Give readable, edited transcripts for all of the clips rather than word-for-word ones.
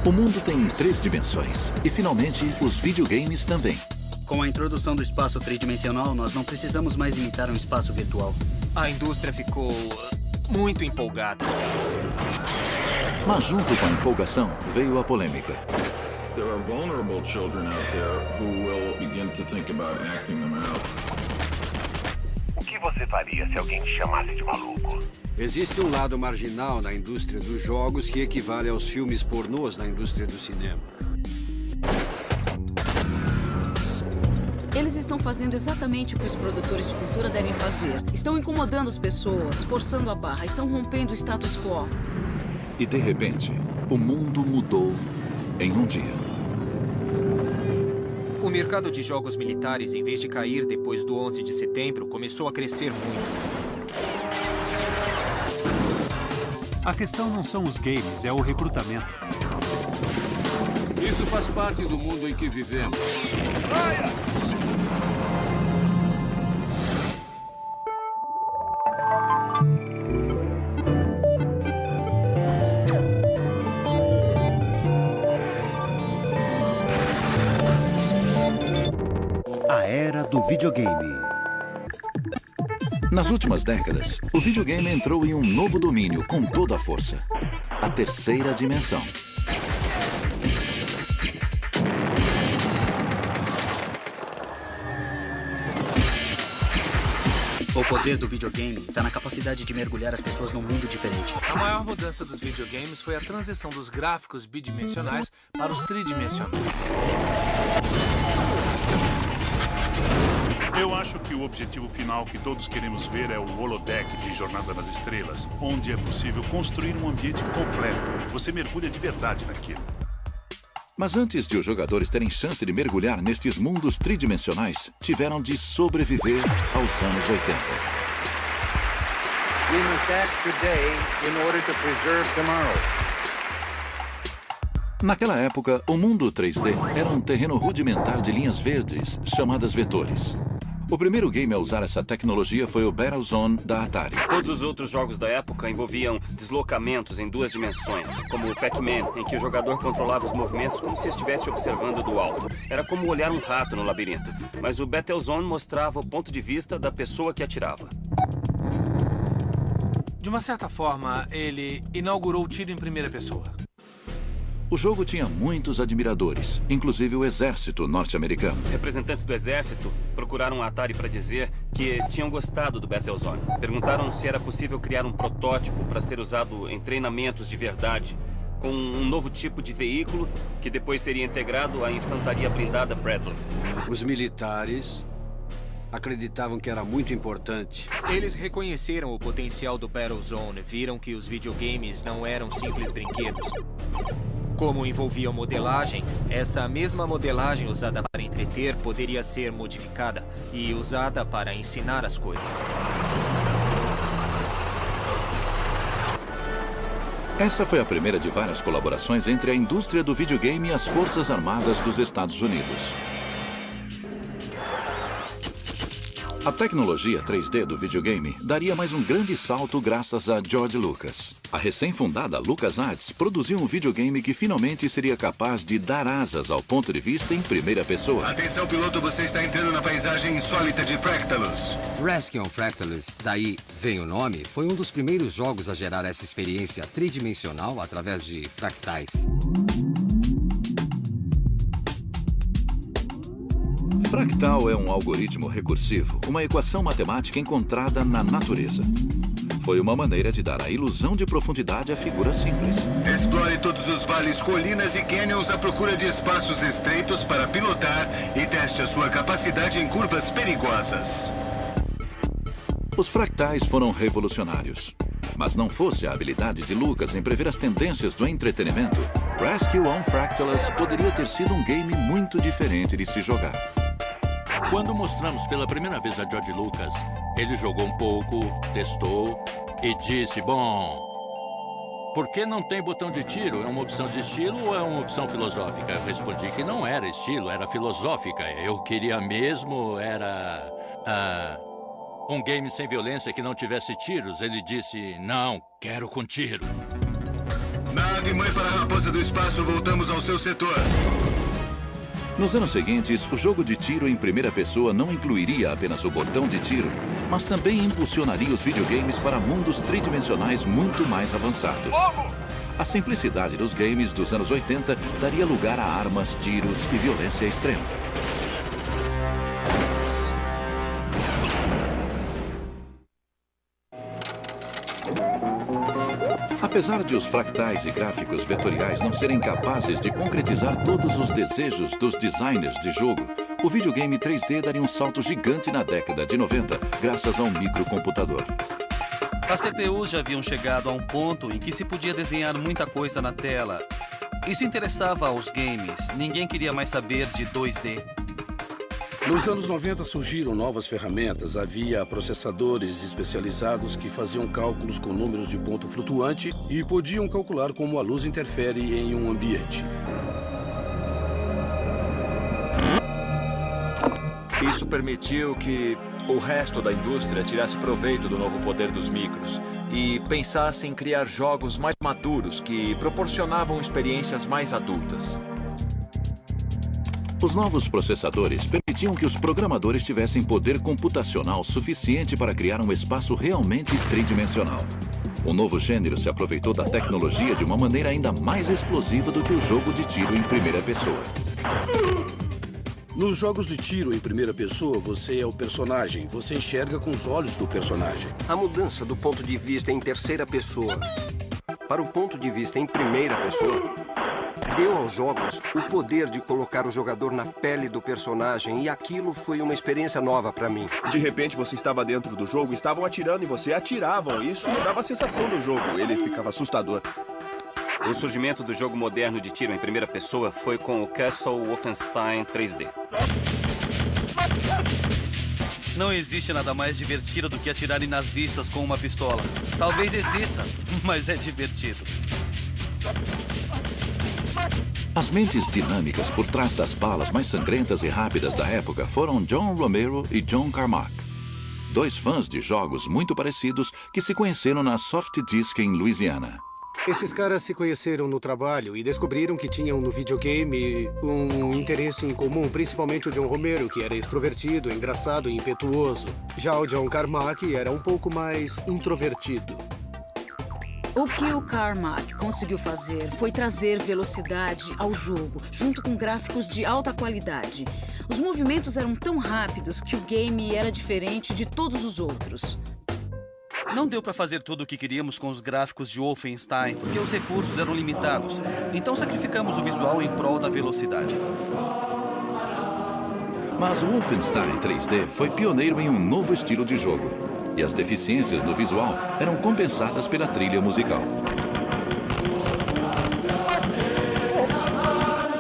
O mundo tem 3 dimensões e, finalmente, os videogames também. Com a introdução do espaço tridimensional, nós não precisamos mais imitar um espaço virtual. A indústria ficou muito empolgada. Mas junto com a empolgação veio a polêmica. There are vulnerable children out there who will begin to think about acting them out. O que você faria se alguém te chamasse de maluco? Existe um lado marginal na indústria dos jogos que equivale aos filmes pornôs na indústria do cinema. Eles estão fazendo exatamente o que os produtores de cultura devem fazer. Estão incomodando as pessoas, forçando a barra, estão rompendo o status quo. E, de repente, o mundo mudou em um dia. O mercado de jogos militares, em vez de cair depois do 11 de setembro, começou a crescer muito. A questão não são os games, é o recrutamento. Isso faz parte do mundo em que vivemos. A era do videogame. Nas últimas décadas, o videogame entrou em um novo domínio com toda a força. A terceira dimensão. O poder do videogame está na capacidade de mergulhar as pessoas num mundo diferente. A maior mudança dos videogames foi a transição dos gráficos bidimensionais para os tridimensionais. Eu acho que o objetivo final que todos queremos ver é o holodeck de Jornada nas Estrelas, onde é possível construir um ambiente completo. Você mergulha de verdade naquilo. Mas antes de os jogadores terem chance de mergulhar nestes mundos tridimensionais, tiveram de sobreviver aos anos 80. We must act today in order to preserve tomorrow. Naquela época, o mundo 3D era um terreno rudimentar de linhas verdes, chamadas vetores. O primeiro game a usar essa tecnologia foi o Battlezone da Atari. Todos os outros jogos da época envolviam deslocamentos em 2 dimensões, como o Pac-Man, em que o jogador controlava os movimentos como se estivesse observando do alto. Era como olhar um rato no labirinto. Mas o Battlezone mostrava o ponto de vista da pessoa que atirava. De uma certa forma, ele inaugurou o tiro em primeira pessoa. O jogo tinha muitos admiradores, inclusive o exército norte-americano. Representantes do exército procuraram a Atari para dizer que tinham gostado do Battlezone. Perguntaram se era possível criar um protótipo para ser usado em treinamentos de verdade, com um novo tipo de veículo que depois seria integrado à infantaria blindada Bradley. Os militares acreditavam que era muito importante. Eles reconheceram o potencial do Battlezone, viram que os videogames não eram simples brinquedos. Como envolviam modelagem, essa mesma modelagem usada para entreter poderia ser modificada e usada para ensinar as coisas. Essa foi a primeira de várias colaborações entre a indústria do videogame e as Forças Armadas dos Estados Unidos. A tecnologia 3D do videogame daria mais um grande salto graças a George Lucas. A recém-fundada LucasArts produziu um videogame que finalmente seria capaz de dar asas ao ponto de vista em primeira pessoa. Atenção, piloto, você está entrando na paisagem insólita de Fractalus. Rescue on Fractalus, daí vem o nome, foi um dos primeiros jogos a gerar essa experiência tridimensional através de fractais. Fractal é um algoritmo recursivo, uma equação matemática encontrada na natureza. Foi uma maneira de dar a ilusão de profundidade à figura simples. Explore todos os vales, colinas e canyons à procura de espaços estreitos para pilotar e teste a sua capacidade em curvas perigosas. Os fractais foram revolucionários. Mas não fosse a habilidade de Lucas em prever as tendências do entretenimento, Rescue on Fractalus poderia ter sido um game muito diferente de se jogar. Quando mostramos pela primeira vez a George Lucas, ele jogou um pouco, testou e disse, bom, por que não tem botão de tiro? É uma opção de estilo ou é uma opção filosófica? Eu respondi que não era estilo, era filosófica. Eu queria mesmo, era um game sem violência que não tivesse tiros. Ele disse, não, quero com tiro. Nave mãe para a Raposa do Espaço, voltamos ao seu setor. Nos anos seguintes, o jogo de tiro em primeira pessoa não incluiria apenas o botão de tiro, mas também impulsionaria os videogames para mundos tridimensionais muito mais avançados. A simplicidade dos games dos anos 80 daria lugar a armas, tiros e violência extrema. Apesar de os fractais e gráficos vetoriais não serem capazes de concretizar todos os desejos dos designers de jogo, o videogame 3D daria um salto gigante na década de 90, graças a um microcomputador. As CPUs já haviam chegado a um ponto em que se podia desenhar muita coisa na tela. Isso interessava aos games. Ninguém queria mais saber de 2D. Nos anos 90 surgiram novas ferramentas. Havia processadores especializados que faziam cálculos com números de ponto flutuante e podiam calcular como a luz interfere em um ambiente. Isso permitiu que o resto da indústria tirasse proveito do novo poder dos micros e pensasse em criar jogos mais maduros que proporcionavam experiências mais adultas. Os novos processadores permitiam que os programadores tivessem poder computacional suficiente para criar um espaço realmente tridimensional. O novo gênero se aproveitou da tecnologia de uma maneira ainda mais explosiva do que o jogo de tiro em primeira pessoa. Nos jogos de tiro em primeira pessoa, você é o personagem. Você enxerga com os olhos do personagem. A mudança do ponto de vista em terceira pessoa para o ponto de vista em primeira pessoa deu aos jogos o poder de colocar o jogador na pele do personagem, e aquilo foi uma experiência nova para mim. De repente você estava dentro do jogo, estavam atirando e você atiravam. Isso mudava a sensação do jogo. Ele ficava assustador. O surgimento do jogo moderno de tiro em primeira pessoa foi com o Castle Wolfenstein 3D. Não existe nada mais divertido do que atirar em nazistas com uma pistola. Talvez exista, mas é divertido. As mentes dinâmicas por trás das balas mais sangrentas e rápidas da época foram John Romero e John Carmack. Dois fãs de jogos muito parecidos que se conheceram na Soft Disc em Louisiana. Esses caras se conheceram no trabalho e descobriram que tinham no videogame um interesse em comum, principalmente o John Romero, que era extrovertido, engraçado e impetuoso. Já o John Carmack era um pouco mais introvertido. O que o Carmack conseguiu fazer foi trazer velocidade ao jogo, junto com gráficos de alta qualidade. Os movimentos eram tão rápidos que o game era diferente de todos os outros. Não deu para fazer tudo o que queríamos com os gráficos de Wolfenstein, porque os recursos eram limitados. Então sacrificamos o visual em prol da velocidade. Mas o Wolfenstein 3D foi pioneiro em um novo estilo de jogo. E as deficiências no visual eram compensadas pela trilha musical.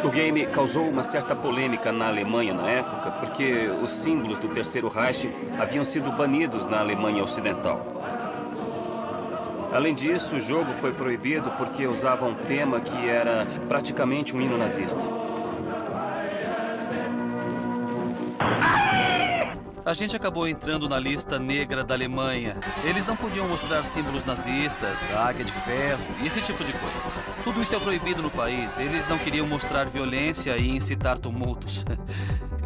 O game causou uma certa polêmica na Alemanha na época, porque os símbolos do Terceiro Reich haviam sido banidos na Alemanha Ocidental. Além disso, o jogo foi proibido porque usava um tema que era praticamente um hino nazista. A gente acabou entrando na lista negra da Alemanha. Eles não podiam mostrar símbolos nazistas, a águia de ferro e esse tipo de coisa. Tudo isso é proibido no país. Eles não queriam mostrar violência e incitar tumultos.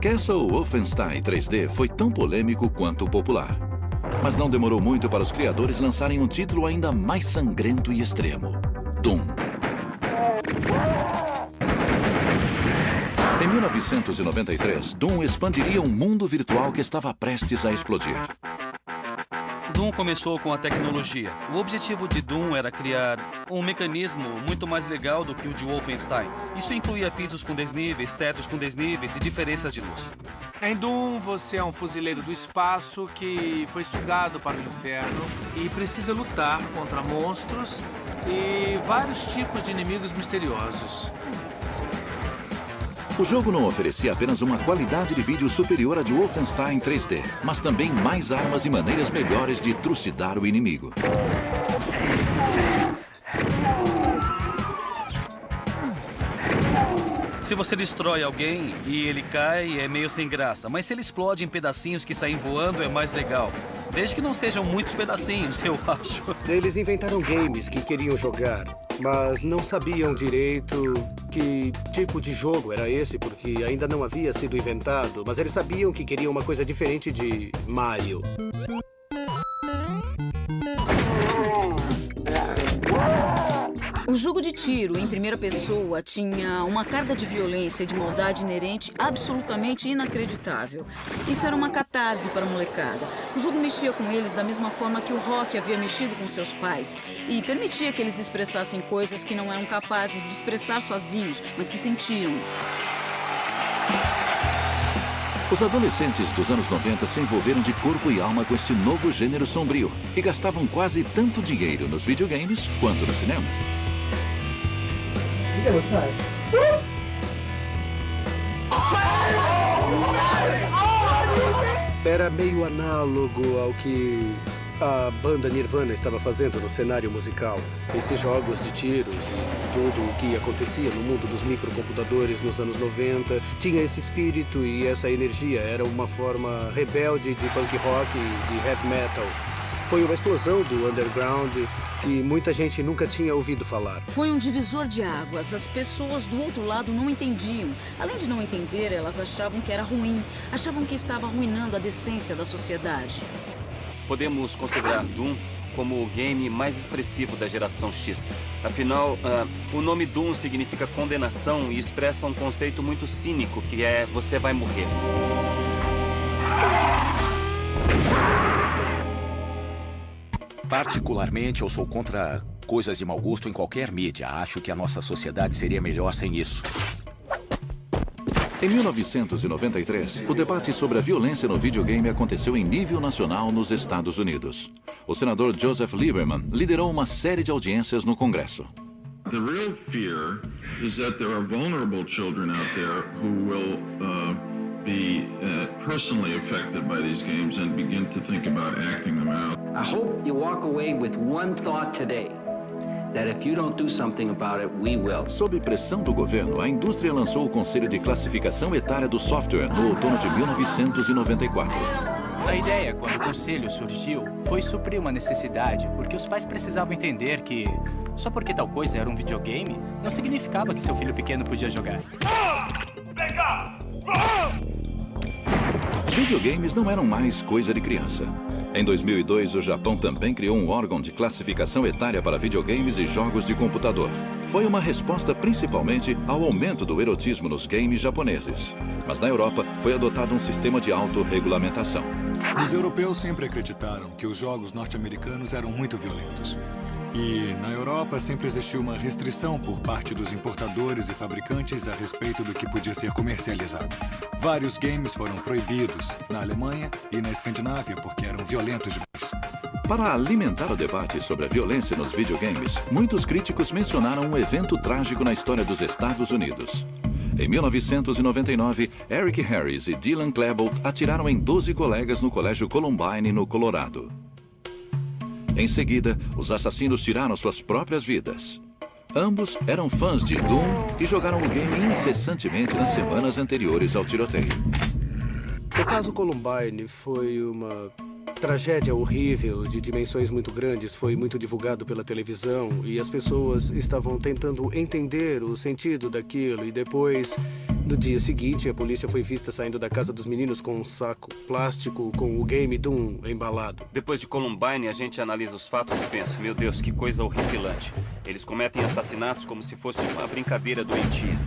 Castle Wolfenstein 3D foi tão polêmico quanto popular. Mas não demorou muito para os criadores lançarem um título ainda mais sangrento e extremo: Doom. Em 1993, Doom expandiria um mundo virtual que estava prestes a explodir. Doom começou com a tecnologia. O objetivo de Doom era criar um mecanismo muito mais legal do que o de Wolfenstein. Isso incluía pisos com desníveis, tetos com desníveis e diferenças de luz. Em Doom, você é um fuzileiro do espaço que foi sugado para o inferno e precisa lutar contra monstros e vários tipos de inimigos misteriosos. O jogo não oferecia apenas uma qualidade de vídeo superior à de Wolfenstein 3D, mas também mais armas e maneiras melhores de trucidar o inimigo. Se você destrói alguém e ele cai, é meio sem graça. Mas se ele explode em pedacinhos que saem voando, é mais legal. Desde que não sejam muitos pedacinhos, eu acho. Eles inventaram games que queriam jogar mas não sabiam direito que tipo de jogo era esse, porque ainda não havia sido inventado. Mas eles sabiam que queriam uma coisa diferente de Mario. O jogo de tiro em primeira pessoa tinha uma carga de violência e de maldade inerente absolutamente inacreditável. Isso era uma catarse para a molecada. O jogo mexia com eles da mesma forma que o rock havia mexido com seus pais e permitia que eles expressassem coisas que não eram capazes de expressar sozinhos, mas que sentiam. Os adolescentes dos anos 90 se envolveram de corpo e alma com este novo gênero sombrio e gastavam quase tanto dinheiro nos videogames quanto no cinema. Era meio análogo ao que a banda Nirvana estava fazendo no cenário musical. Esses jogos de tiros e tudo o que acontecia no mundo dos microcomputadores nos anos 90 tinha esse espírito e essa energia. Era uma forma rebelde de punk rock e de heavy metal. Foi uma explosão do underground que muita gente nunca tinha ouvido falar. Foi um divisor de águas. As pessoas do outro lado não entendiam. Além de não entender, elas achavam que era ruim. Achavam que estava arruinando a decência da sociedade. Podemos considerar Doom como o game mais expressivo da geração X. Afinal, o nome Doom significa condenação e expressa um conceito muito cínico, que é você vai morrer. Particularmente, eu sou contra coisas de mau gosto em qualquer mídia. Acho que a nossa sociedade seria melhor sem isso. Em 1993, o debate sobre a violência no videogame aconteceu em nível nacional nos Estados Unidos. O senador Joseph Lieberman liderou uma série de audiências no Congresso. The real fear is that there are vulnerable children out there who will be personally affected by these games and begin to think about acting them out. I hope you walk away with one thought today, that if you don't do something about it, we will. Sob pressão do governo, a indústria lançou o Conselho de Classificação Etária do Software no outono de 1994. A ideia, quando o conselho surgiu, foi suprir uma necessidade, porque os pais precisavam entender que só porque tal coisa era um videogame, não significava que seu filho pequeno podia jogar. Videogames não eram mais coisa de criança. Em 2002, o Japão também criou um órgão de classificação etária para videogames e jogos de computador. Foi uma resposta principalmente ao aumento do erotismo nos games japoneses. Mas na Europa, foi adotado um sistema de autorregulamentação. Os europeus sempre acreditaram que os jogos norte-americanos eram muito violentos. E na Europa sempre existiu uma restrição por parte dos importadores e fabricantes a respeito do que podia ser comercializado. Vários games foram proibidos na Alemanha e na Escandinávia porque eram violentos demais. Para alimentar o debate sobre a violência nos videogames, muitos críticos mencionaram um evento trágico na história dos Estados Unidos. Em 1999, Eric Harris e Dylan Klebold atiraram em 12 colegas no Colégio Columbine, no Colorado. Em seguida, os assassinos tiraram suas próprias vidas. Ambos eram fãs de Doom e jogaram o game incessantemente nas semanas anteriores ao tiroteio. O caso Columbine foi uma tragédia horrível de dimensões muito grandes. Foi muito divulgado pela televisão e as pessoas estavam tentando entender o sentido daquilo. E depois, no dia seguinte, a polícia foi vista saindo da casa dos meninos com um saco plástico com o game Doom embalado. Depois de Columbine, a gente analisa os fatos e pensa, meu Deus, que coisa horripilante. Eles cometem assassinatos como se fosse uma brincadeira doentia.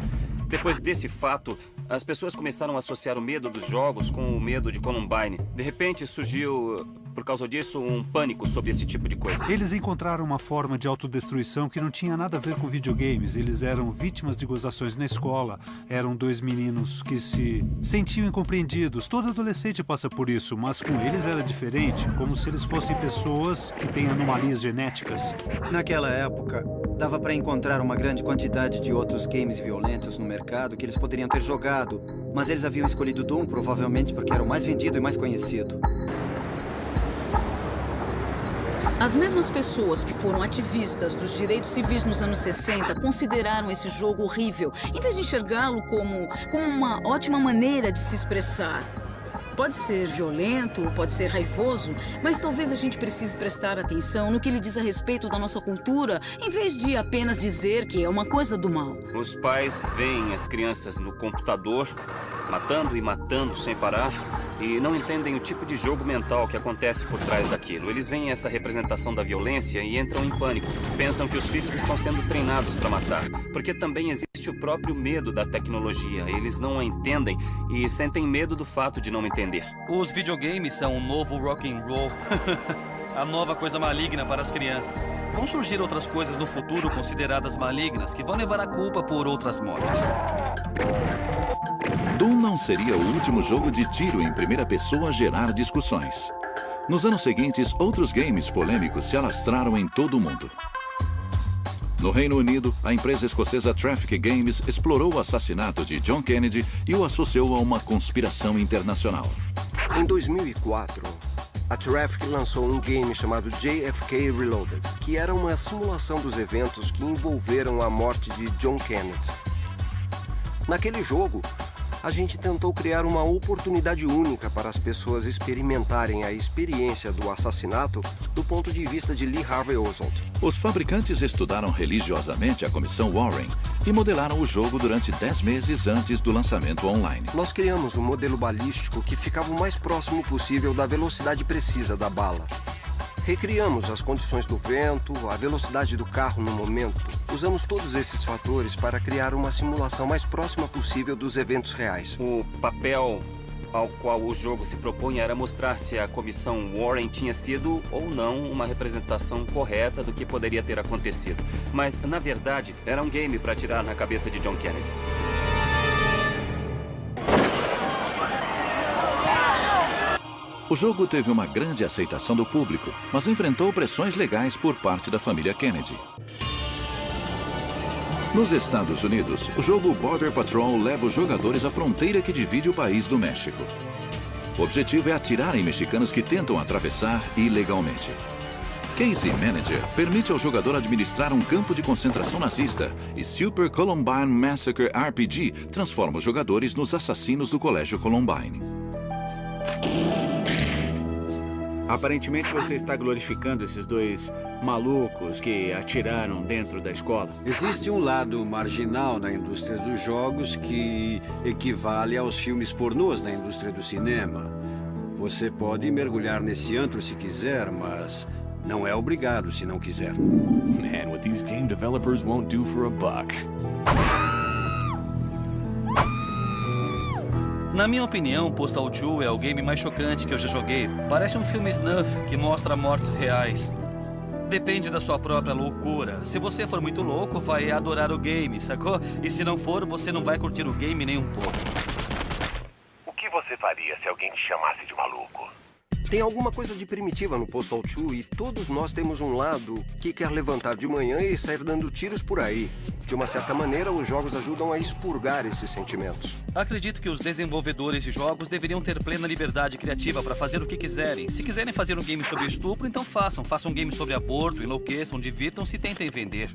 Depois desse fato, as pessoas começaram a associar o medo dos jogos com o medo de Columbine. De repente, surgiu, por causa disso, um pânico sobre esse tipo de coisa. Eles encontraram uma forma de autodestruição que não tinha nada a ver com videogames. Eles eram vítimas de gozações na escola. Eram dois meninos que se sentiam incompreendidos. Todo adolescente passa por isso, mas com eles era diferente. Como se eles fossem pessoas que têm anomalias genéticas. Naquela época, dava para encontrar uma grande quantidade de outros games violentos no mercado que eles poderiam ter jogado, mas eles haviam escolhido Doom provavelmente porque era o mais vendido e mais conhecido. As mesmas pessoas que foram ativistas dos direitos civis nos anos 60 consideraram esse jogo horrível, em vez de enxergá-lo como uma ótima maneira de se expressar. Pode ser violento, pode ser raivoso, mas talvez a gente precise prestar atenção no que ele diz a respeito da nossa cultura, em vez de apenas dizer que é uma coisa do mal. Os pais veem as crianças no computador, matando e matando sem parar, e não entendem o tipo de jogo mental que acontece por trás daquilo. Eles veem essa representação da violência e entram em pânico. Pensam que os filhos estão sendo treinados para matar, porque também existe o próprio medo da tecnologia. Eles não a entendem e sentem medo do fato de não entender. Os videogames são um novo rock and roll. A nova coisa maligna para as crianças. Vão surgir outras coisas no futuro consideradas malignas que vão levar a culpa por outras mortes. Doom não seria o último jogo de tiro em primeira pessoa a gerar discussões. Nos anos seguintes, outros games polêmicos se alastraram em todo o mundo. No Reino Unido, a empresa escocesa Traffic Games explorou o assassinato de John Kennedy e o associou a uma conspiração internacional. Em 2004, a Traffic lançou um game chamado JFK Reloaded, que era uma simulação dos eventos que envolveram a morte de John Kennedy. Naquele jogo, a gente tentou criar uma oportunidade única para as pessoas experimentarem a experiência do assassinato do ponto de vista de Lee Harvey Oswald. Os fabricantes estudaram religiosamente a comissão Warren e modelaram o jogo durante 10 meses antes do lançamento online. Nós criamos um modelo balístico que ficava o mais próximo possível da velocidade precisa da bala. Recriamos as condições do vento, a velocidade do carro no momento. Usamos todos esses fatores para criar uma simulação mais próxima possível dos eventos reais. O papel ao qual o jogo se propunha era mostrar se a comissão Warren tinha sido ou não uma representação correta do que poderia ter acontecido. Mas, na verdade, era um game para atirar na cabeça de John Kennedy. O jogo teve uma grande aceitação do público, mas enfrentou pressões legais por parte da família Kennedy. Nos Estados Unidos, o jogo Border Patrol leva os jogadores à fronteira que divide o país do México. O objetivo é atirar em mexicanos que tentam atravessar ilegalmente. Casey Manager permite ao jogador administrar um campo de concentração nazista e Super Columbine Massacre RPG transforma os jogadores nos assassinos do Colégio Columbine. Aparentemente você está glorificando esses dois malucos que atiraram dentro da escola. Existe um lado marginal na indústria dos jogos que equivale aos filmes pornôs na indústria do cinema. Você pode mergulhar nesse antro se quiser, mas não é obrigado se não quiser. Man, what these game developers won't do for a buck. Na minha opinião, Postal 2 é o game mais chocante que eu já joguei. Parece um filme snuff que mostra mortes reais. Depende da sua própria loucura. Se você for muito louco, vai adorar o game, sacou? E se não for, você não vai curtir o game nem um pouco. O que você faria se alguém te chamasse de maluco? Tem alguma coisa de primitiva no Postal 2 e todos nós temos um lado que quer levantar de manhã e sair dando tiros por aí. De uma certa maneira, os jogos ajudam a expurgar esses sentimentos. Acredito que os desenvolvedores de jogos deveriam ter plena liberdade criativa para fazer o que quiserem. Se quiserem fazer um game sobre estupro, então façam. Façam um game sobre aborto, enlouqueçam, divirtam-se e tentem vender.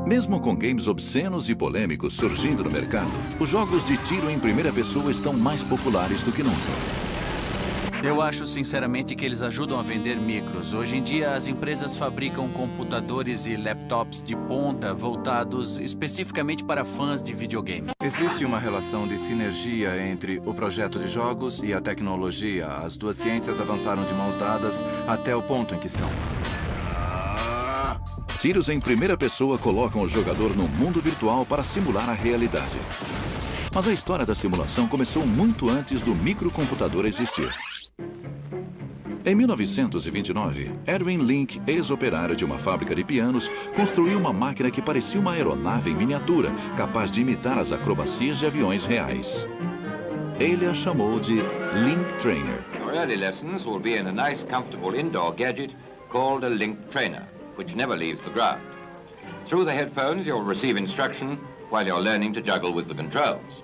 Mesmo com games obscenos e polêmicos surgindo no mercado, os jogos de tiro em primeira pessoa estão mais populares do que nunca. Eu acho sinceramente que eles ajudam a vender micros. Hoje em dia, as empresas fabricam computadores e laptops de ponta voltados especificamente para fãs de videogames. Existe uma relação de sinergia entre o projeto de jogos e a tecnologia. As duas ciências avançaram de mãos dadas até o ponto em que estão. Tiros em primeira pessoa colocam o jogador no mundo virtual para simular a realidade. Mas a história da simulação começou muito antes do microcomputador existir. Em 1929, Edwin Link, ex-operário de uma fábrica de pianos, construiu uma máquina que parecia uma aeronave em miniatura, capaz de imitar as acrobacias de aviões reais. Ele a chamou de Link Trainer. Your early lessons will be in a nice, comfortable indoor gadget called a Link Trainer, which never leaves the ground. Through the headphones, you'll receive instruction while you're learning to juggle with the controls.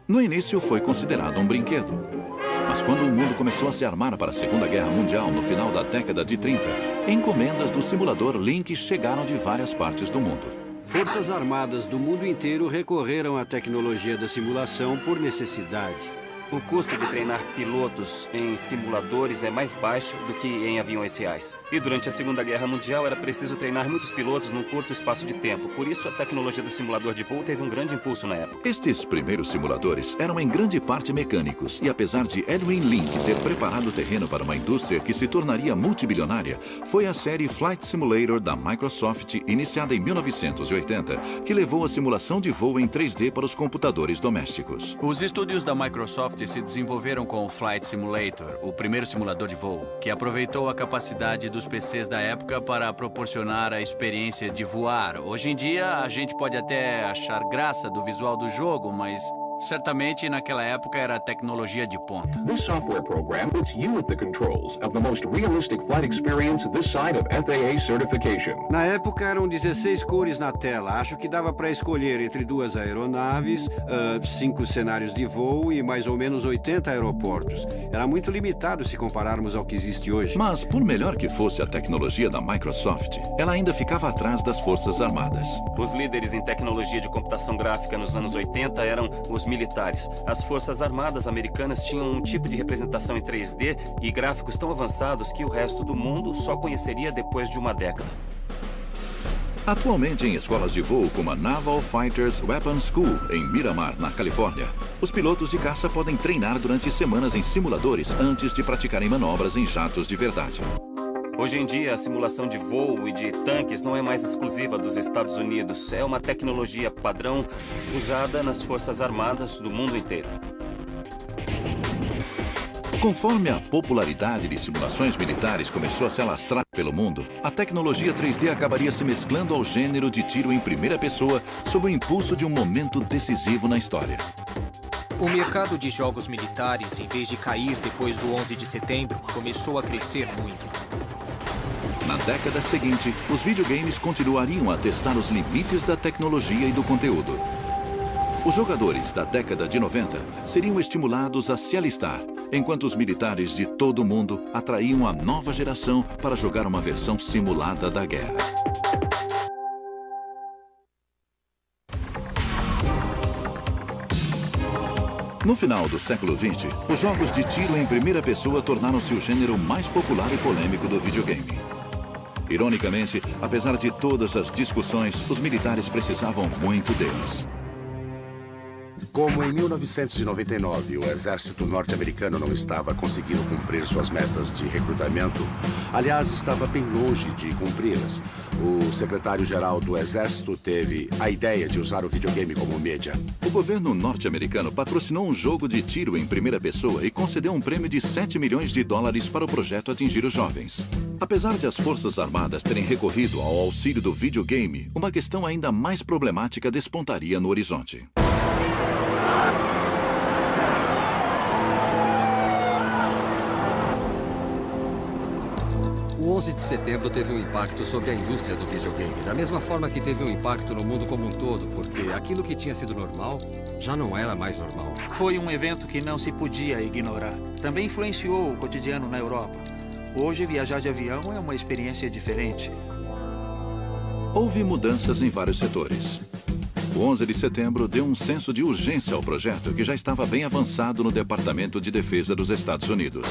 No início, foi considerado um brinquedo. Mas quando o mundo começou a se armar para a Segunda Guerra Mundial no final da década de 30, encomendas do simulador Link chegaram de várias partes do mundo. Forças armadas do mundo inteiro recorreram à tecnologia da simulação por necessidade. O custo de treinar pilotos em simuladores é mais baixo do que em aviões reais. E durante a Segunda Guerra Mundial era preciso treinar muitos pilotos num curto espaço de tempo. Por isso, a tecnologia do simulador de voo teve um grande impulso na época. Estes primeiros simuladores eram em grande parte mecânicos e apesar de Edwin Link ter preparado o terreno para uma indústria que se tornaria multibilionária, foi a série Flight Simulator da Microsoft, iniciada em 1980, que levou a simulação de voo em 3D para os computadores domésticos. Os estúdios da Microsoft se desenvolveram com o Flight Simulator, o primeiro simulador de voo, que aproveitou a capacidade dos PCs da época para proporcionar a experiência de voar. Hoje em dia, a gente pode até achar graça do visual do jogo, mas certamente naquela época era tecnologia de ponta. This software program puts you at the controls of the most realistic flight experience this side of FAA certification. Na época eram 16 cores na tela. Acho que dava para escolher entre 2 aeronaves, 5 cenários de voo e mais ou menos 80 aeroportos. Era muito limitado se compararmos ao que existe hoje. Mas, por melhor que fosse a tecnologia da Microsoft, ela ainda ficava atrás das Forças Armadas. Os líderes em tecnologia de computação gráfica nos anos 80 eram os militares. As Forças Armadas americanas tinham um tipo de representação em 3D e gráficos tão avançados que o resto do mundo só conheceria depois de uma década. Atualmente, em escolas de voo como a Naval Fighters Weapons School, em Miramar, na Califórnia, os pilotos de caça podem treinar durante semanas em simuladores antes de praticarem manobras em jatos de verdade. Hoje em dia, a simulação de voo e de tanques não é mais exclusiva dos Estados Unidos. É uma tecnologia padrão usada nas Forças Armadas do mundo inteiro. Conforme a popularidade de simulações militares começou a se alastrar pelo mundo, a tecnologia 3D acabaria se mesclando ao gênero de tiro em primeira pessoa sob o impulso de um momento decisivo na história. O mercado de jogos militares, em vez de cair depois do 11 de setembro, começou a crescer muito. Na década seguinte, os videogames continuariam a testar os limites da tecnologia e do conteúdo. Os jogadores da década de 90 seriam estimulados a se alistar, enquanto os militares de todo o mundo atraíam a nova geração para jogar uma versão simulada da guerra. No final do século XX, os jogos de tiro em primeira pessoa tornaram-se o gênero mais popular e polêmico do videogame. Ironicamente, apesar de todas as discussões, os militares precisavam muito deles. Como em 1999 o exército norte-americano não estava conseguindo cumprir suas metas de recrutamento, aliás, estava bem longe de cumpri-las, o secretário-geral do exército teve a ideia de usar o videogame como mídia. O governo norte-americano patrocinou um jogo de tiro em primeira pessoa e concedeu um prêmio de $7 milhões para o projeto atingir os jovens. Apesar de as Forças Armadas terem recorrido ao auxílio do videogame, uma questão ainda mais problemática despontaria no horizonte. O 11 de setembro teve um impacto sobre a indústria do videogame, da mesma forma que teve um impacto no mundo como um todo, porque aquilo que tinha sido normal já não era mais normal. Foi um evento que não se podia ignorar. Também influenciou o cotidiano na Europa. Hoje, viajar de avião é uma experiência diferente. Houve mudanças em vários setores. O 11 de setembro deu um senso de urgência ao projeto, que já estava bem avançado no Departamento de Defesa dos Estados Unidos.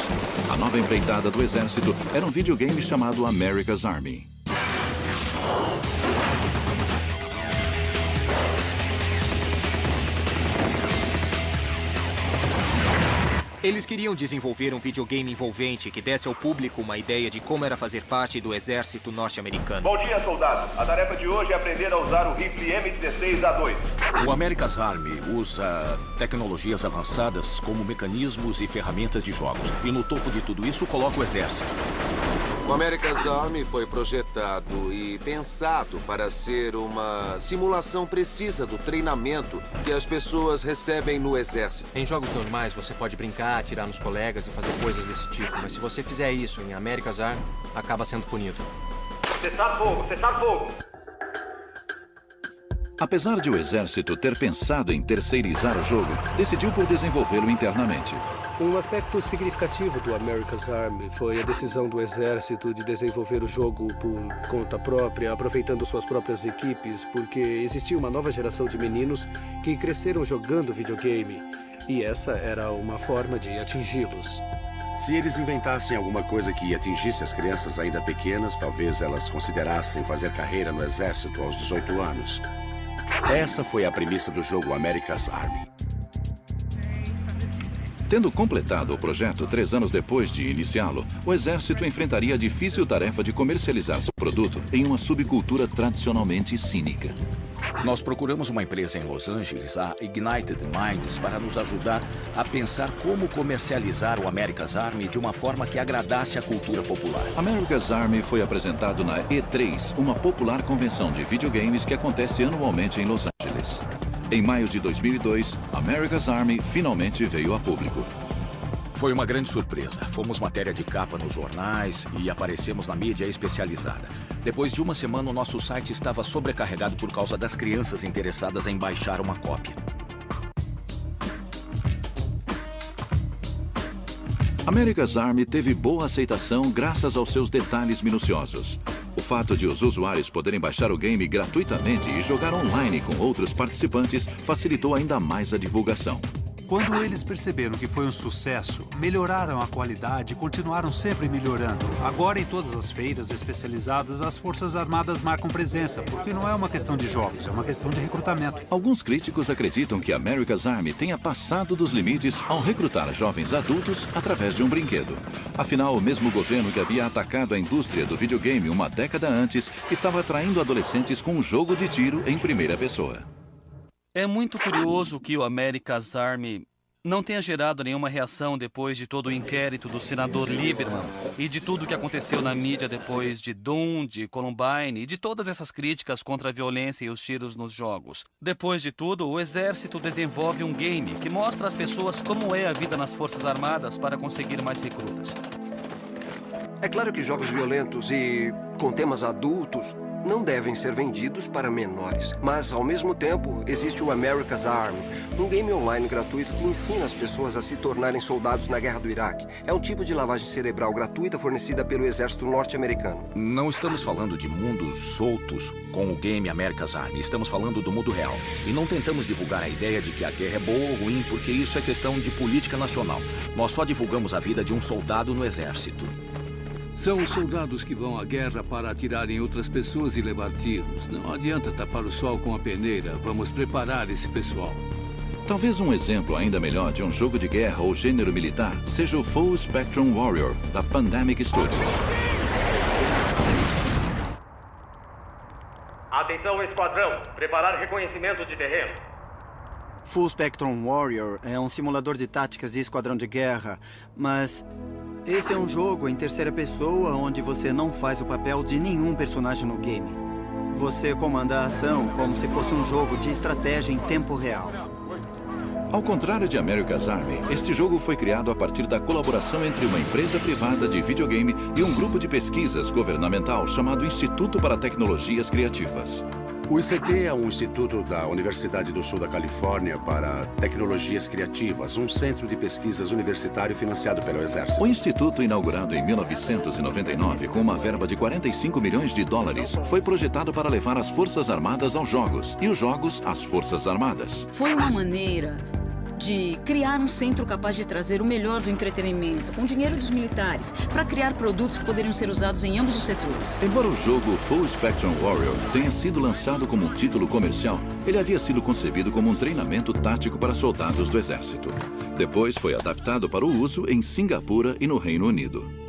A nova empreitada do Exército era um videogame chamado America's Army. Eles queriam desenvolver um videogame envolvente que desse ao público uma ideia de como era fazer parte do exército norte-americano. Bom dia, soldado. A tarefa de hoje é aprender a usar o rifle M16A2. O America's Army usa tecnologias avançadas como mecanismos e ferramentas de jogos. E no topo de tudo isso coloca o exército. O America's Army foi projetado e pensado para ser uma simulação precisa do treinamento que as pessoas recebem no exército. Em jogos normais, você pode brincar, atirar nos colegas e fazer coisas desse tipo. Mas se você fizer isso em America's Army, acaba sendo punido. Cessar fogo! Cessar fogo! Apesar de o Exército ter pensado em terceirizar o jogo, decidiu por desenvolvê-lo internamente. Um aspecto significativo do America's Army foi a decisão do Exército de desenvolver o jogo por conta própria, aproveitando suas próprias equipes, porque existia uma nova geração de meninos que cresceram jogando videogame. E essa era uma forma de atingi-los. Se eles inventassem alguma coisa que atingisse as crianças ainda pequenas, talvez elas considerassem fazer carreira no exército aos 18 anos. Essa foi a premissa do jogo America's Army. Tendo completado o projeto 3 anos depois de iniciá-lo, o exército enfrentaria a difícil tarefa de comercializar seu produto em uma subcultura tradicionalmente cínica. Nós procuramos uma empresa em Los Angeles, a Ignited Minds, para nos ajudar a pensar como comercializar o America's Army de uma forma que agradasse a cultura popular. America's Army foi apresentado na E3, uma popular convenção de videogames que acontece anualmente em Los Angeles. Em maio de 2002, America's Army finalmente veio a público. Foi uma grande surpresa. Fomos matéria de capa nos jornais e aparecemos na mídia especializada. Depois de uma semana, o nosso site estava sobrecarregado por causa das crianças interessadas em baixar uma cópia. America's Army teve boa aceitação graças aos seus detalhes minuciosos. O fato de os usuários poderem baixar o game gratuitamente e jogar online com outros participantes facilitou ainda mais a divulgação. Quando eles perceberam que foi um sucesso, melhoraram a qualidade e continuaram sempre melhorando. Agora, em todas as feiras especializadas, as Forças Armadas marcam presença, porque não é uma questão de jogos, é uma questão de recrutamento. Alguns críticos acreditam que America's Army tenha passado dos limites ao recrutar jovens adultos através de um brinquedo. Afinal, o mesmo governo que havia atacado a indústria do videogame uma década antes estava atraindo adolescentes com um jogo de tiro em primeira pessoa. É muito curioso que o America's Army não tenha gerado nenhuma reação depois de todo o inquérito do senador Lieberman e de tudo que aconteceu na mídia depois de Doom, de Columbine e de todas essas críticas contra a violência e os tiros nos jogos. Depois de tudo, o exército desenvolve um game que mostra às pessoas como é a vida nas Forças Armadas para conseguir mais recrutas. É claro que jogos violentos e com temas adultos não devem ser vendidos para menores. Mas, ao mesmo tempo, existe o America's Army, um game online gratuito que ensina as pessoas a se tornarem soldados na guerra do Iraque. É um tipo de lavagem cerebral gratuita fornecida pelo exército norte-americano. Não estamos falando de mundos soltos com o game America's Army. Estamos falando do mundo real. E não tentamos divulgar a ideia de que a guerra é boa ou ruim, porque isso é questão de política nacional. Nós só divulgamos a vida de um soldado no exército. São os soldados que vão à guerra para atirar em outras pessoas e levar tiros. Não adianta tapar o sol com a peneira. Vamos preparar esse pessoal. Talvez um exemplo ainda melhor de um jogo de guerra ou gênero militar seja o Full Spectrum Warrior, da Pandemic Studios. Atenção, esquadrão. Preparar reconhecimento de terreno. Full Spectrum Warrior é um simulador de táticas de esquadrão de guerra, mas esse é um jogo em terceira pessoa onde você não faz o papel de nenhum personagem no game. Você comanda a ação como se fosse um jogo de estratégia em tempo real. Ao contrário de America's Army, este jogo foi criado a partir da colaboração entre uma empresa privada de videogame e um grupo de pesquisas governamental chamado Instituto para Tecnologias Criativas. O ICT é um instituto da Universidade do Sul da Califórnia para tecnologias criativas, um centro de pesquisas universitário financiado pelo Exército. O instituto, inaugurado em 1999 com uma verba de 45 milhões de dólares, foi projetado para levar as Forças Armadas aos jogos e os jogos às Forças Armadas. Foi uma maneira de criar um centro capaz de trazer o melhor do entretenimento, com dinheiro dos militares, para criar produtos que poderiam ser usados em ambos os setores. Embora o jogo Full Spectrum Warrior tenha sido lançado como um título comercial, ele havia sido concebido como um treinamento tático para soldados do exército. Depois foi adaptado para o uso em Singapura e no Reino Unido.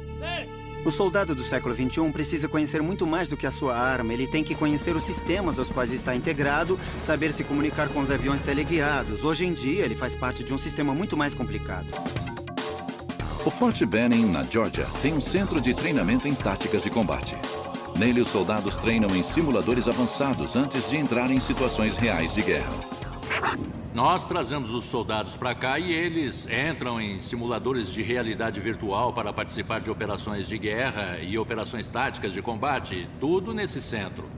O soldado do século XXI precisa conhecer muito mais do que a sua arma. Ele tem que conhecer os sistemas aos quais está integrado, saber se comunicar com os aviões teleguiados. Hoje em dia, ele faz parte de um sistema muito mais complicado. O Fort Benning, na Geórgia, tem um centro de treinamento em táticas de combate. Nele, os soldados treinam em simuladores avançados antes de entrar em situações reais de guerra. Nós trazemos os soldados para cá e eles entram em simuladores de realidade virtual para participar de operações de guerra e operações táticas de combate, tudo nesse centro.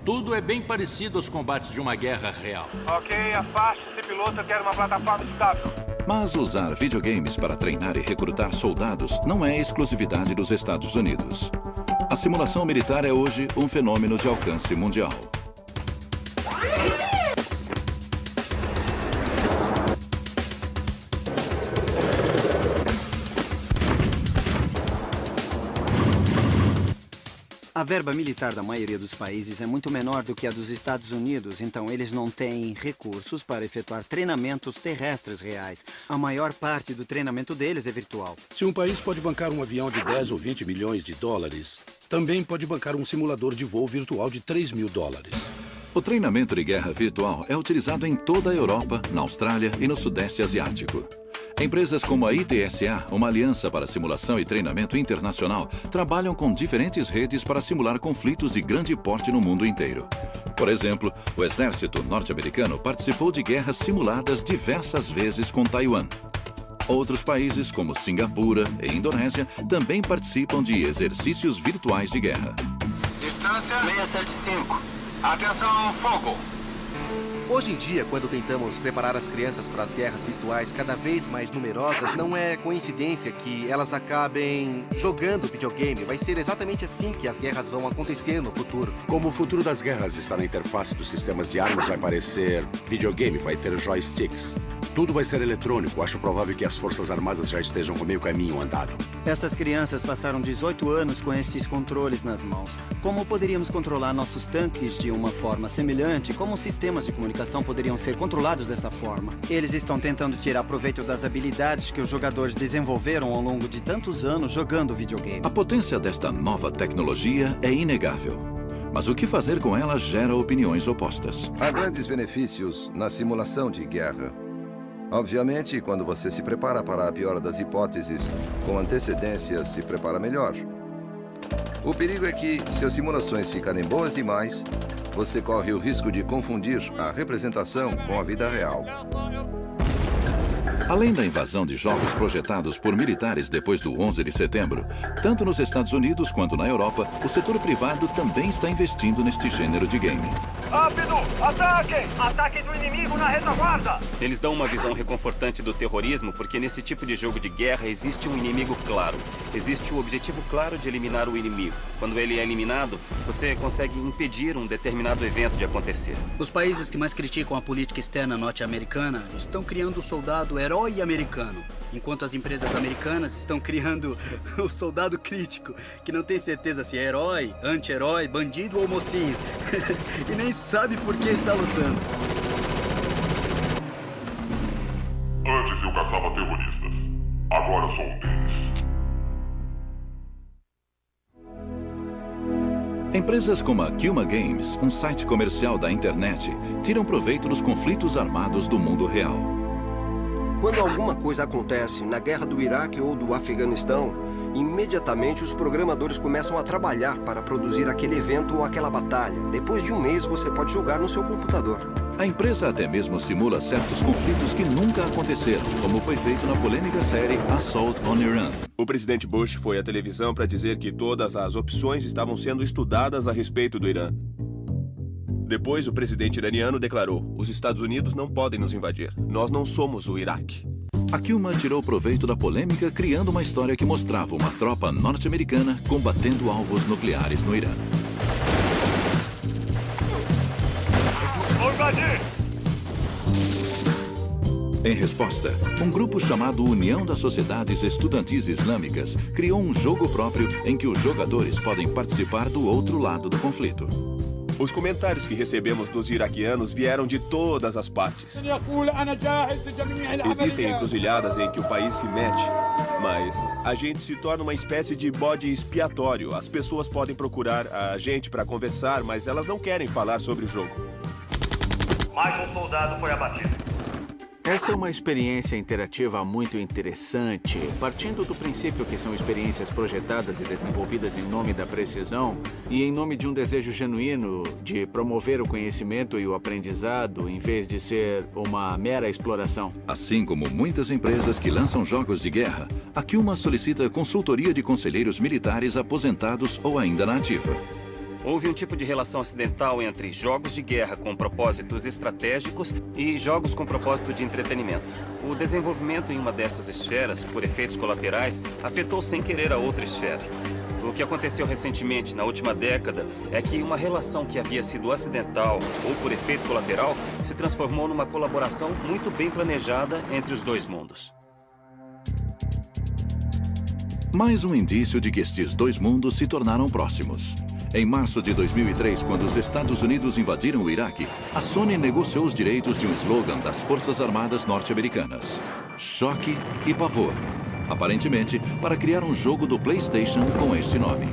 Tudo é bem parecido aos combates de uma guerra real. Ok, afaste-se, piloto, eu quero uma plataforma estável. Mas usar videogames para treinar e recrutar soldados não é exclusividade dos Estados Unidos. A simulação militar é hoje um fenômeno de alcance mundial. A verba militar da maioria dos países é muito menor do que a dos Estados Unidos, então eles não têm recursos para efetuar treinamentos terrestres reais. A maior parte do treinamento deles é virtual. Se um país pode bancar um avião de 10 ou 20 milhões de dólares, também pode bancar um simulador de voo virtual de 3 mil dólares. O treinamento de guerra virtual é utilizado em toda a Europa, na Austrália e no Sudeste Asiático. Empresas como a ITSA, uma aliança para simulação e treinamento internacional, trabalham com diferentes redes para simular conflitos de grande porte no mundo inteiro. Por exemplo, o exército norte-americano participou de guerras simuladas diversas vezes com Taiwan. Outros países, como Singapura e Indonésia, também participam de exercícios virtuais de guerra. Distância 675. Atenção, fogo! Hoje em dia, quando tentamos preparar as crianças para as guerras virtuais cada vez mais numerosas, não é coincidência que elas acabem jogando videogame. Vai ser exatamente assim que as guerras vão acontecer no futuro. Como o futuro das guerras está na interface dos sistemas de armas, vai parecer videogame, vai ter joysticks. Tudo vai ser eletrônico. Acho provável que as Forças Armadas já estejam com meio caminho andado. Essas crianças passaram 18 anos com estes controles nas mãos. Como poderíamos controlar nossos tanques de uma forma semelhante? Como os sistemas de comunicação poderiam ser controlados dessa forma? Eles estão tentando tirar proveito das habilidades que os jogadores desenvolveram ao longo de tantos anos jogando videogame. A potência desta nova tecnologia é inegável. Mas o que fazer com ela gera opiniões opostas. Há grandes benefícios na simulação de guerra. Obviamente, quando você se prepara para a pior das hipóteses, com antecedência se prepara melhor. O perigo é que, se as simulações ficarem boas demais, você corre o risco de confundir a representação com a vida real. Além da invasão de jogos projetados por militares depois do 11 de setembro, tanto nos Estados Unidos quanto na Europa, o setor privado também está investindo neste gênero de game. Rápido! Ataquem! Ataque do inimigo na retaguarda! Eles dão uma visão reconfortante do terrorismo porque nesse tipo de jogo de guerra existe um inimigo claro. Existe o objetivo claro de eliminar o inimigo. Quando ele é eliminado, você consegue impedir um determinado evento de acontecer. Os países que mais criticam a política externa norte-americana estão criando o soldado herói americano, enquanto as empresas americanas estão criando o soldado crítico, que não tem certeza se é herói, anti-herói, bandido ou mocinho, e nem sabe por que está lutando. Antes eu caçava terroristas, agora sou um deles. Empresas como a Kuma Games, um site comercial da internet, tiram proveito dos conflitos armados do mundo real. Quando alguma coisa acontece na guerra do Iraque ou do Afeganistão, imediatamente os programadores começam a trabalhar para produzir aquele evento ou aquela batalha. Depois de um mês, você pode jogar no seu computador. A empresa até mesmo simula certos conflitos que nunca aconteceram, como foi feito na polêmica série Assault on Iran. O presidente Bush foi à televisão para dizer que todas as opções estavam sendo estudadas a respeito do Irã. Depois, o presidente iraniano declarou: os Estados Unidos não podem nos invadir. Nós não somos o Iraque. A Kuma tirou proveito da polêmica criando uma história que mostrava uma tropa norte-americana combatendo alvos nucleares no Irã. Em resposta, um grupo chamado União das Sociedades Estudantis Islâmicas criou um jogo próprio em que os jogadores podem participar do outro lado do conflito. Os comentários que recebemos dos iraquianos vieram de todas as partes. Existem encruzilhadas em que o país se mete, mas a gente se torna uma espécie de bode expiatório. As pessoas podem procurar a gente para conversar, mas elas não querem falar sobre o jogo. Mais um soldado foi abatido. Essa é uma experiência interativa muito interessante. Partindo do princípio que são experiências projetadas e desenvolvidas em nome da precisão e em nome de um desejo genuíno de promover o conhecimento e o aprendizado em vez de ser uma mera exploração. Assim como muitas empresas que lançam jogos de guerra, a Kuma solicita consultoria de conselheiros militares aposentados ou ainda na ativa. Houve um tipo de relação acidental entre jogos de guerra com propósitos estratégicos e jogos com propósito de entretenimento. O desenvolvimento em uma dessas esferas, por efeitos colaterais, afetou sem querer a outra esfera. O que aconteceu recentemente, na última década, é que uma relação que havia sido acidental ou por efeito colateral se transformou numa colaboração muito bem planejada entre os dois mundos. Mais um indício de que estes dois mundos se tornaram próximos. Em março de 2003, quando os Estados Unidos invadiram o Iraque, a Sony negociou os direitos de um slogan das Forças Armadas norte-americanas: choque e pavor. Aparentemente, para criar um jogo do PlayStation com este nome.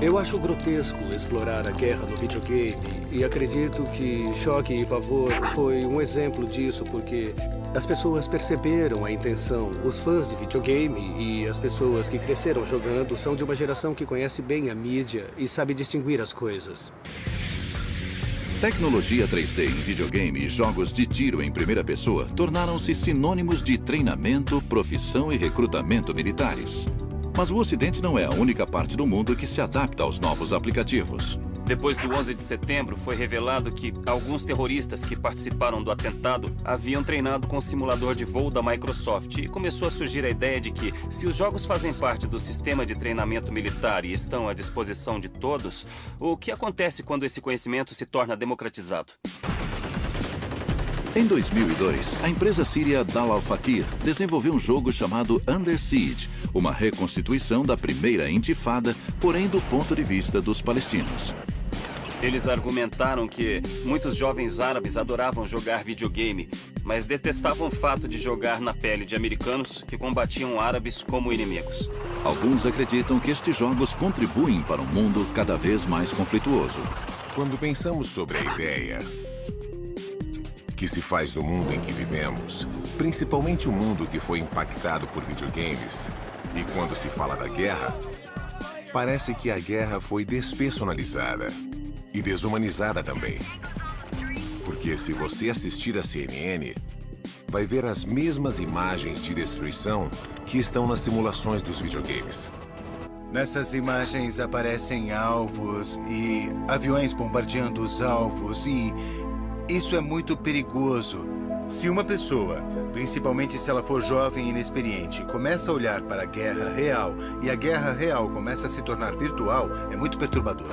Eu acho grotesco explorar a guerra no videogame e acredito que Choque e Pavor foi um exemplo disso porque as pessoas perceberam a intenção. Os fãs de videogame e as pessoas que cresceram jogando são de uma geração que conhece bem a mídia e sabe distinguir as coisas. Tecnologia 3D em videogame e jogos de tiro em primeira pessoa tornaram-se sinônimos de treinamento, profissão e recrutamento militares. Mas o Ocidente não é a única parte do mundo que se adapta aos novos aplicativos. Depois do 11 de setembro, foi revelado que alguns terroristas que participaram do atentado haviam treinado com o simulador de voo da Microsoft e começou a surgir a ideia de que, se os jogos fazem parte do sistema de treinamento militar e estão à disposição de todos, o que acontece quando esse conhecimento se torna democratizado? Em 2002, a empresa síria Dal Al-Fakir desenvolveu um jogo chamado Under Siege, uma reconstituição da primeira intifada, porém do ponto de vista dos palestinos. Eles argumentaram que muitos jovens árabes adoravam jogar videogame, mas detestavam o fato de jogar na pele de americanos que combatiam árabes como inimigos. Alguns acreditam que estes jogos contribuem para um mundo cada vez mais conflituoso. Quando pensamos sobre a ideia que se faz no mundo em que vivemos, principalmente o mundo que foi impactado por videogames, e quando se fala da guerra, parece que a guerra foi despersonalizada e desumanizada também. Porque se você assistir a CNN, vai ver as mesmas imagens de destruição que estão nas simulações dos videogames. Nessas imagens aparecem alvos e aviões bombardeando os alvos e isso é muito perigoso. Se uma pessoa, principalmente se ela for jovem e inexperiente, começa a olhar para a guerra real e a guerra real começa a se tornar virtual, é muito perturbador.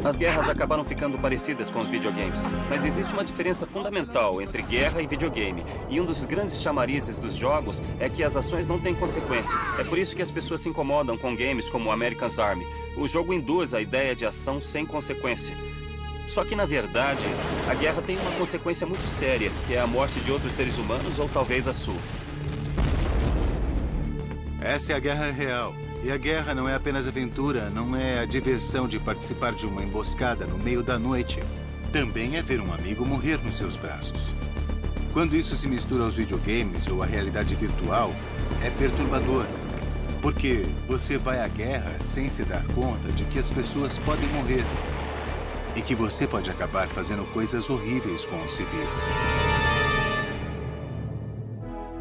As guerras acabaram ficando parecidas com os videogames, mas existe uma diferença fundamental entre guerra e videogame. E um dos grandes chamarizes dos jogos é que as ações não têm consequência. É por isso que as pessoas se incomodam com games como American's Army. O jogo induz a ideia de ação sem consequência. Só que, na verdade, a guerra tem uma consequência muito séria, que é a morte de outros seres humanos ou talvez a sua. Essa é a guerra real. E a guerra não é apenas aventura, não é a diversão de participar de uma emboscada no meio da noite. Também é ver um amigo morrer nos seus braços. Quando isso se mistura aos videogames ou à realidade virtual, é perturbador. Porque você vai à guerra sem se dar conta de que as pessoas podem morrer. E que você pode acabar fazendo coisas horríveis com os civis.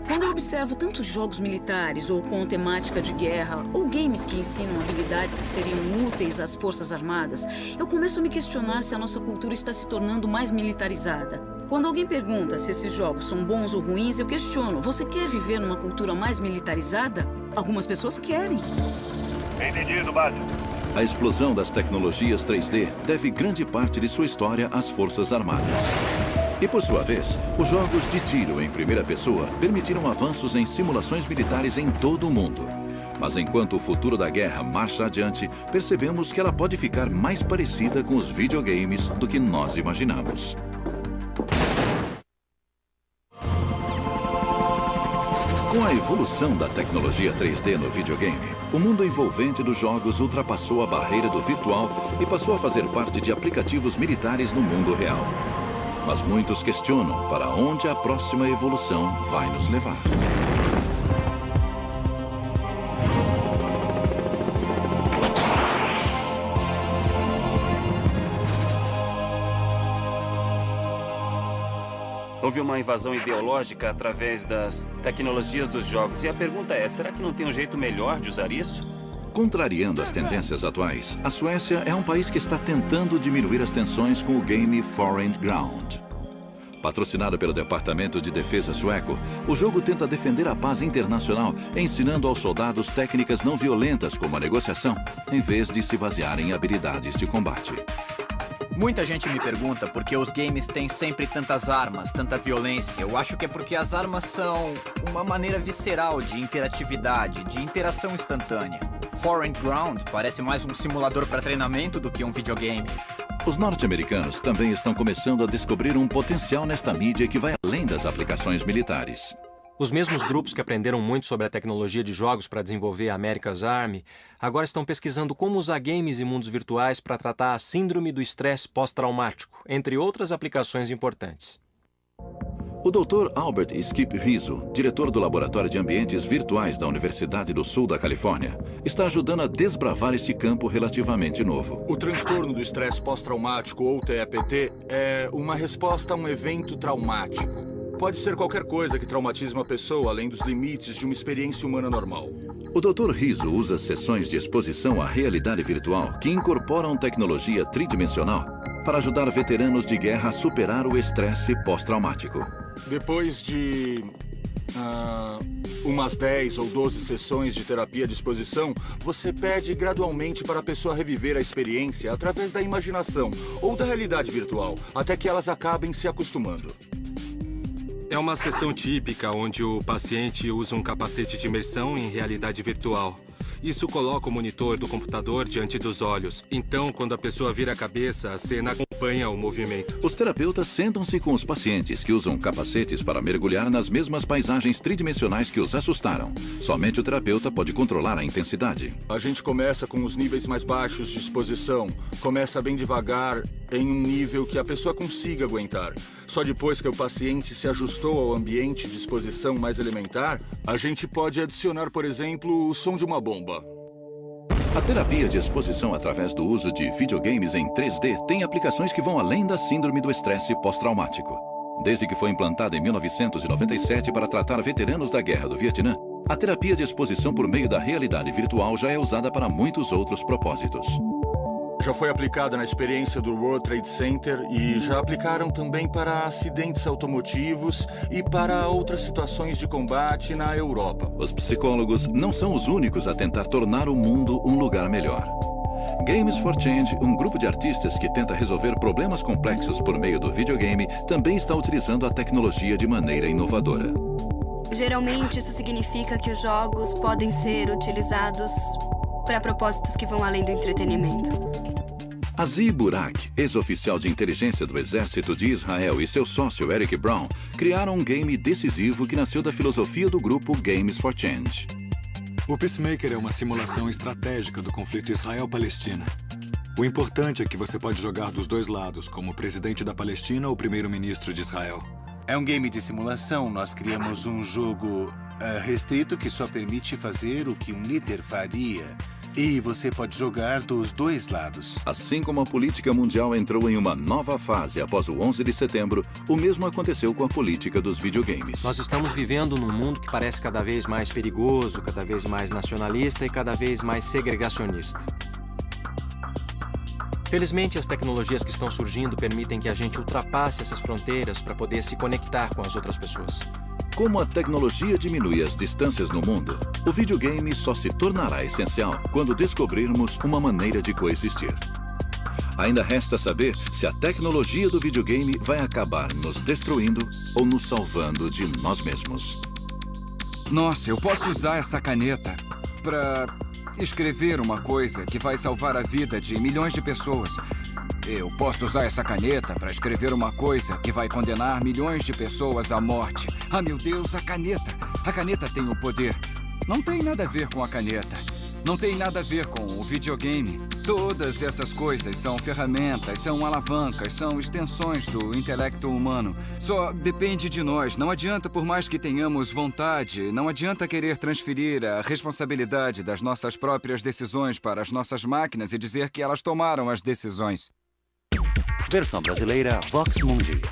Quando eu observo tantos jogos militares ou com temática de guerra, ou games que ensinam habilidades que seriam úteis às Forças Armadas, eu começo a me questionar se a nossa cultura está se tornando mais militarizada. Quando alguém pergunta se esses jogos são bons ou ruins, eu questiono: você quer viver numa cultura mais militarizada? Algumas pessoas querem. Entendido, básico. A explosão das tecnologias 3D deve grande parte de sua história às Forças Armadas. E, por sua vez, os jogos de tiro em primeira pessoa permitiram avanços em simulações militares em todo o mundo. Mas enquanto o futuro da guerra marcha adiante, percebemos que ela pode ficar mais parecida com os videogames do que nós imaginamos. Com a evolução da tecnologia 3D no videogame, o mundo envolvente dos jogos ultrapassou a barreira do virtual e passou a fazer parte de aplicativos militares no mundo real. Mas muitos questionam para onde a próxima evolução vai nos levar. Houve uma invasão ideológica através das tecnologias dos jogos. E a pergunta é, será que não tem um jeito melhor de usar isso? Contrariando as tendências atuais, a Suécia é um país que está tentando diminuir as tensões com o game Foreign Ground. Patrocinado pelo Departamento de Defesa sueco, o jogo tenta defender a paz internacional, ensinando aos soldados técnicas não violentas como a negociação, em vez de se basear em habilidades de combate. Muita gente me pergunta por que os games têm sempre tantas armas, tanta violência. Eu acho que é porque as armas são uma maneira visceral de interatividade, de interação instantânea. Foreign Ground parece mais um simulador para treinamento do que um videogame. Os norte-americanos também estão começando a descobrir um potencial nesta mídia que vai além das aplicações militares. Os mesmos grupos que aprenderam muito sobre a tecnologia de jogos para desenvolver a America's Army, agora estão pesquisando como usar games e mundos virtuais para tratar a síndrome do estresse pós-traumático, entre outras aplicações importantes. O Dr. Albert Skip Rizzo, diretor do Laboratório de Ambientes Virtuais da Universidade do Sul da Califórnia, está ajudando a desbravar este campo relativamente novo. O transtorno do estresse pós-traumático, ou TEPT, é uma resposta a um evento traumático. Pode ser qualquer coisa que traumatize uma pessoa além dos limites de uma experiência humana normal. O Dr. Rizzo usa sessões de exposição à realidade virtual que incorporam tecnologia tridimensional para ajudar veteranos de guerra a superar o estresse pós-traumático. Depois de umas 10 ou 12 sessões de terapia de exposição, você pede gradualmente para a pessoa reviver a experiência através da imaginação ou da realidade virtual, até que elas acabem se acostumando. É uma sessão típica onde o paciente usa um capacete de imersão em realidade virtual. Isso coloca o monitor do computador diante dos olhos. Então, quando a pessoa vira a cabeça, a cena acompanha o movimento. Os terapeutas sentam-se com os pacientes que usam capacetes para mergulhar nas mesmas paisagens tridimensionais que os assustaram. Somente o terapeuta pode controlar a intensidade. A gente começa com os níveis mais baixos de exposição. Começa bem devagar, em um nível que a pessoa consiga aguentar. Só depois que o paciente se ajustou ao ambiente de exposição mais elementar, a gente pode adicionar, por exemplo, o som de uma bomba. A terapia de exposição através do uso de videogames em 3D tem aplicações que vão além da síndrome do estresse pós-traumático. Desde que foi implantada em 1997 para tratar veteranos da Guerra do Vietnã, a terapia de exposição por meio da realidade virtual já é usada para muitos outros propósitos. Já foi aplicada na experiência do World Trade Center e já aplicaram também para acidentes automotivos e para outras situações de combate na Europa. Os psicólogos não são os únicos a tentar tornar o mundo um lugar melhor. Games for Change, um grupo de artistas que tenta resolver problemas complexos por meio do videogame, também está utilizando a tecnologia de maneira inovadora. Geralmente, isso significa que os jogos podem ser utilizados para propósitos que vão além do entretenimento. Azi Burak, ex-oficial de inteligência do Exército de Israel, e seu sócio Eric Brown criaram um game decisivo que nasceu da filosofia do grupo Games for Change. O Peacemaker é uma simulação estratégica do conflito Israel-Palestina. O importante é que você pode jogar dos dois lados, como presidente da Palestina ou primeiro-ministro de Israel. É um game de simulação. Nós criamos um jogo restrito que só permite fazer o que um líder faria. E você pode jogar dos dois lados. Assim como a política mundial entrou em uma nova fase após o 11 de setembro, o mesmo aconteceu com a política dos videogames. Nós estamos vivendo num mundo que parece cada vez mais perigoso, cada vez mais nacionalista e cada vez mais segregacionista. Felizmente, as tecnologias que estão surgindo permitem que a gente ultrapasse essas fronteiras para poder se conectar com as outras pessoas. Como a tecnologia diminui as distâncias no mundo, o videogame só se tornará essencial quando descobrirmos uma maneira de coexistir. Ainda resta saber se a tecnologia do videogame vai acabar nos destruindo ou nos salvando de nós mesmos. Nossa, eu posso usar essa caneta para escrever uma coisa que vai salvar a vida de milhões de pessoas. Eu posso usar essa caneta para escrever uma coisa que vai condenar milhões de pessoas à morte. Ah, meu Deus, a caneta! A caneta tem o poder. Não tem nada a ver com a caneta. Não tem nada a ver com o videogame. Todas essas coisas são ferramentas, são alavancas, são extensões do intelecto humano. Só depende de nós. Não adianta, por mais que tenhamos vontade, não adianta querer transferir a responsabilidade das nossas próprias decisões para as nossas máquinas e dizer que elas tomaram as decisões. Versão brasileira Vox Mundi.